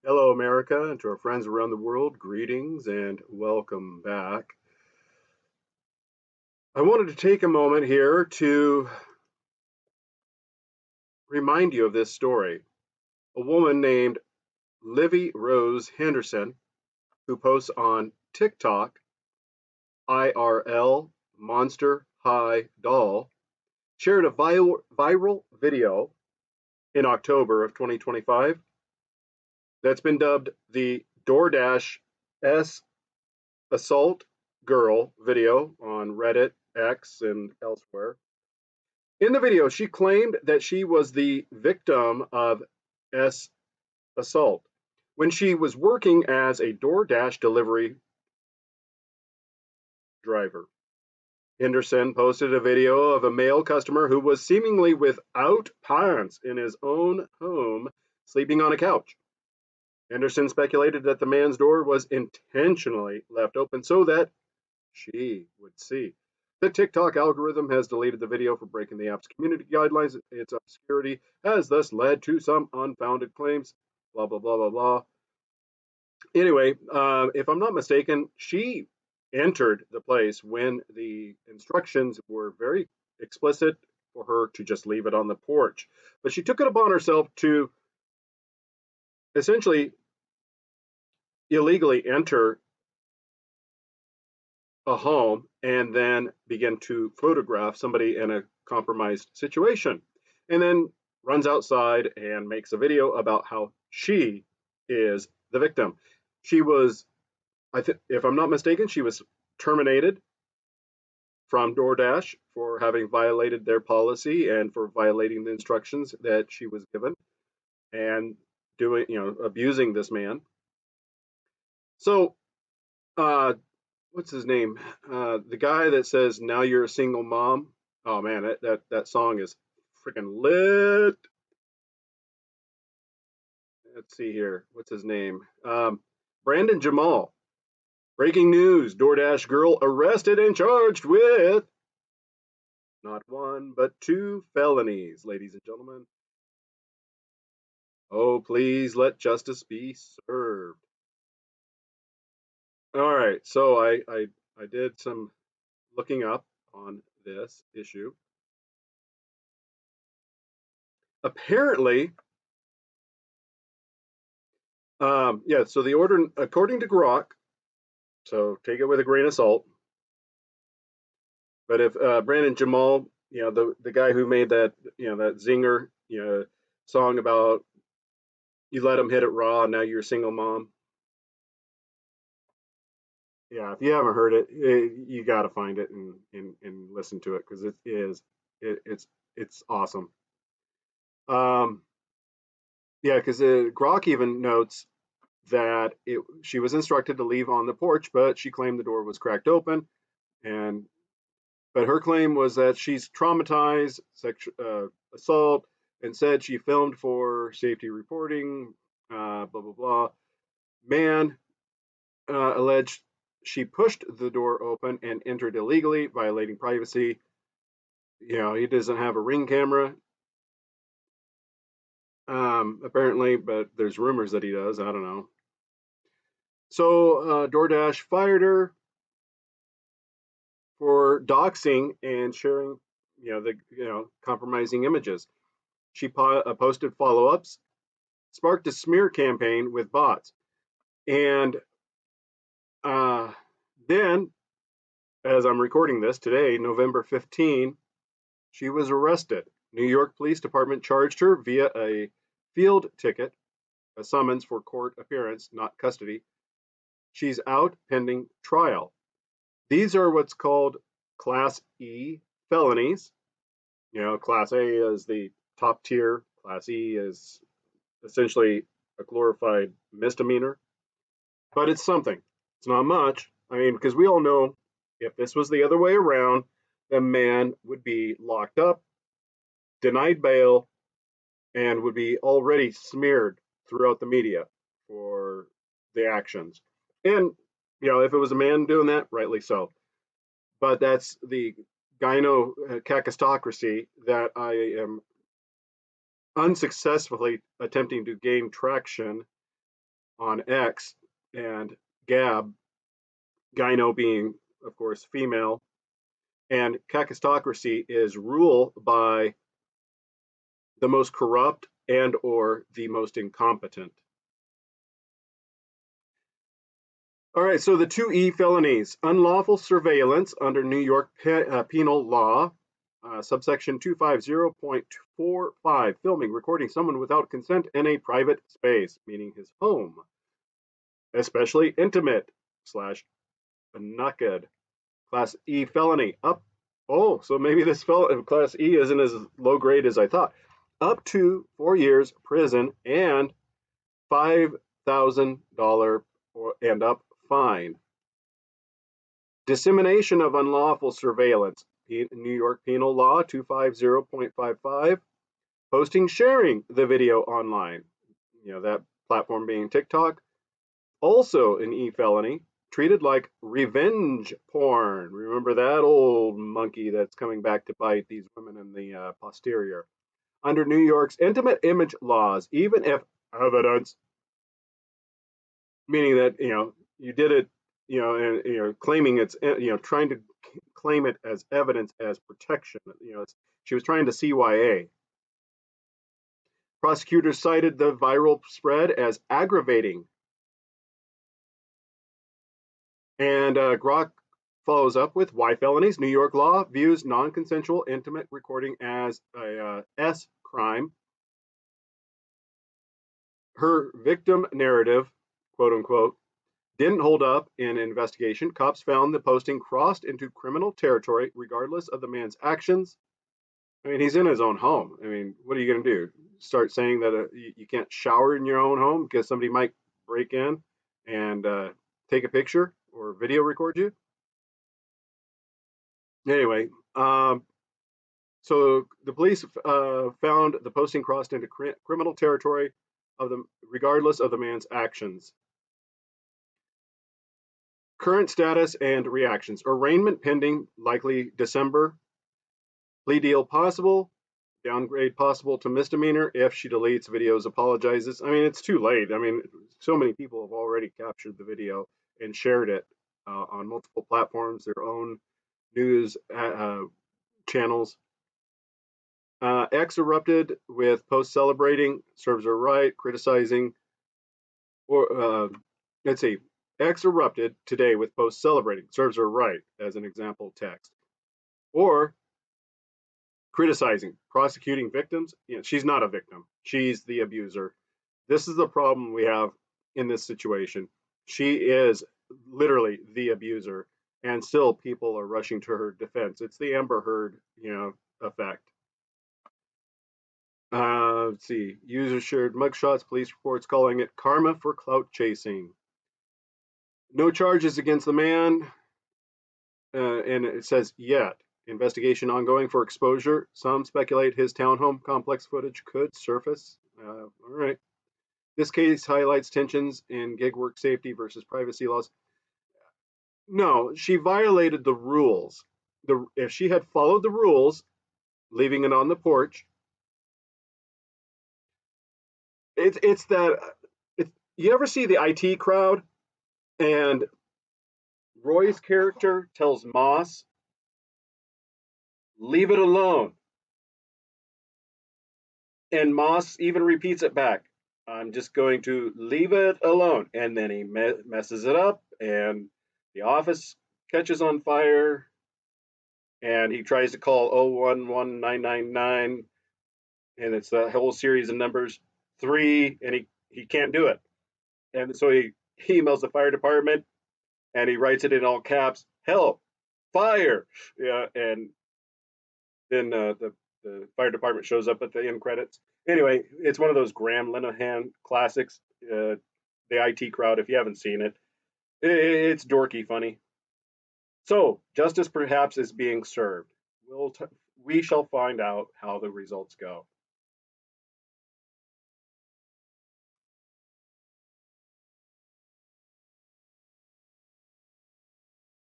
Hello, America, and to our friends around the world, greetings and welcome back. I wanted to take a moment here to remind you of this story. A woman named Livie Rose Henderson, who posts on TikTok, IRL Monster High Doll, shared a viral video in October of 2025 that's been dubbed the DoorDash S Assault Girl video on Reddit, X, and elsewhere. In the video, she claimed that she was the victim of S assault when she was working as a DoorDash delivery driver. Henderson posted a video of a male customer who was seemingly without pants in his own home, sleeping on a couch. Henderson speculated that the man's door was intentionally left open so that she would see. The TikTok algorithm has deleted the video for breaking the app's community guidelines. Its obscurity has thus led to some unfounded claims. Blah, blah, blah, blah, blah. Anyway, if I'm not mistaken, she entered the place when the instructions were very explicit for her to just leave it on the porch. But she took it upon herself to essentially illegally enter a home and then begin to photograph somebody in a compromised situation, and then runs outside and makes a video about how she is the victim. She was, if I'm not mistaken, she was terminated from DoorDash for having violated their policy and for violating the instructions that she was given and doing, abusing this man. So, uh, what's his name? The guy that says "Now you're a single mom." Oh man, that song is freaking lit. Let's see here. What's his name? BrandonJamal. Breaking news: DoorDash girl arrested and charged with not one but two felonies, ladies and gentlemen. Oh, please let justice be served. All right, so I did some looking up on this issue. Apparently, yeah, so the order, according to Grok, so take it with a grain of salt. But if BrandonJamal, the guy who made that, that zinger, song about you let him hit it raw, now you're a single mom. Yeah, if you haven't heard it, you got to find it and listen to it because it's awesome. Um, yeah, because Grok even notes that she was instructed to leave on the porch, but she claimed the door was cracked open, and but her claim was that she's traumatized, sexual assault, and said she filmed for safety reporting. Blah blah blah. Man alleged she pushed the door open and entered illegally, violating privacy. He doesn't have a ring camera, apparently, but there's rumors that he does. I don't know. So DoorDash fired her for doxing and sharing, the compromising images. She posted follow-ups, sparked a smear campaign with bots, and uh, then, as I'm recording this today, November 15, she was arrested. New York Police Department charged her via a field ticket, a summons for court appearance, not custody. She's out pending trial. These are what's called Class E felonies. Class A is the top tier, Class E is essentially a glorified misdemeanor, but it's something. It's not much. I mean, because we all know if this was the other way around, the man would be locked up, denied bail, and would be already smeared throughout the media for the actions. And, if it was a man doing that, rightly so. But that's the gyno cacistocracy that I am unsuccessfully attempting to gain traction on X, and Gab, gyno being, of course, female, and kakistocracy is rule by the most corrupt and or the most incompetent. All right, so the two felonies: unlawful surveillance under New York penal law, subsection 250.45, filming, recording someone without consent in a private space, meaning his home, especially intimate slash naked. Class E felony, up. Oh, so maybe this class E isn't as low grade as I thought. Up to 4 years prison and $5,000 and up fine. Dissemination of unlawful surveillance, New York Penal Law 250.55, posting, sharing the video online, that platform being TikTok, also an e-felony, treated like revenge porn. Remember that old monkey that's coming back to bite these women in the posterior. Under New York's intimate image laws, even if evidence, meaning that, you did it, and you're claiming it's, trying to claim it as evidence as protection. She was trying to CYA. Prosecutors cited the viral spread as aggravating. And Grok follows up with why felonies. New York law views non-consensual intimate recording as a S crime. Her victim narrative, quote unquote, didn't hold up in an investigation. Cops found the posting crossed into criminal territory regardless of the man's actions. I mean, he's in his own home. I mean, what are you going to do? Start saying that you can't shower in your own home because somebody might break in and take a picture or video record you? Anyway, so the police found the posting crossed into criminal territory regardless of the man's actions. Current status and reactions: arraignment pending, likely December. Plea deal possible. Downgrade possible to misdemeanor if she deletes videos, apologizes. I mean, it's too late. I mean, so many people have already captured the video and shared it on multiple platforms, their own news channels. X erupted with post celebrating, serves her right, criticizing, or let's see, X erupted today with post celebrating, serves her right, as an example text. Or criticizing, prosecuting victims. She's not a victim, she's the abuser. This is the problem we have in this situation. She is literally the abuser, and still people are rushing to her defense. It's the Amber Heard, effect. Let's see. User shared mugshots, police reports calling it karma for clout chasing. No charges against the man, and it says yet. Investigation ongoing for exposure. Some speculate his townhome complex footage could surface. All right. This case highlights tensions in gig work safety versus privacy laws. No, she violated the rules. If she had followed the rules, leaving it on the porch, it's that. You ever see the IT crowd and Roy's character tells Moss, leave it alone. And Moss even repeats it back. I'm just going to leave it alone. And then he messes it up, and the office catches on fire, and he tries to call 011999, and it's a whole series of numbers, 3, and he can't do it. And so he emails the fire department, and he writes it in all caps, help, fire. Yeah, and then the fire department shows up at the end credits. Anyway, it's one of those Graham Linehan classics. The IT crowd, if you haven't seen it, it's dorky funny. So justice perhaps is being served. We shall find out how the results go.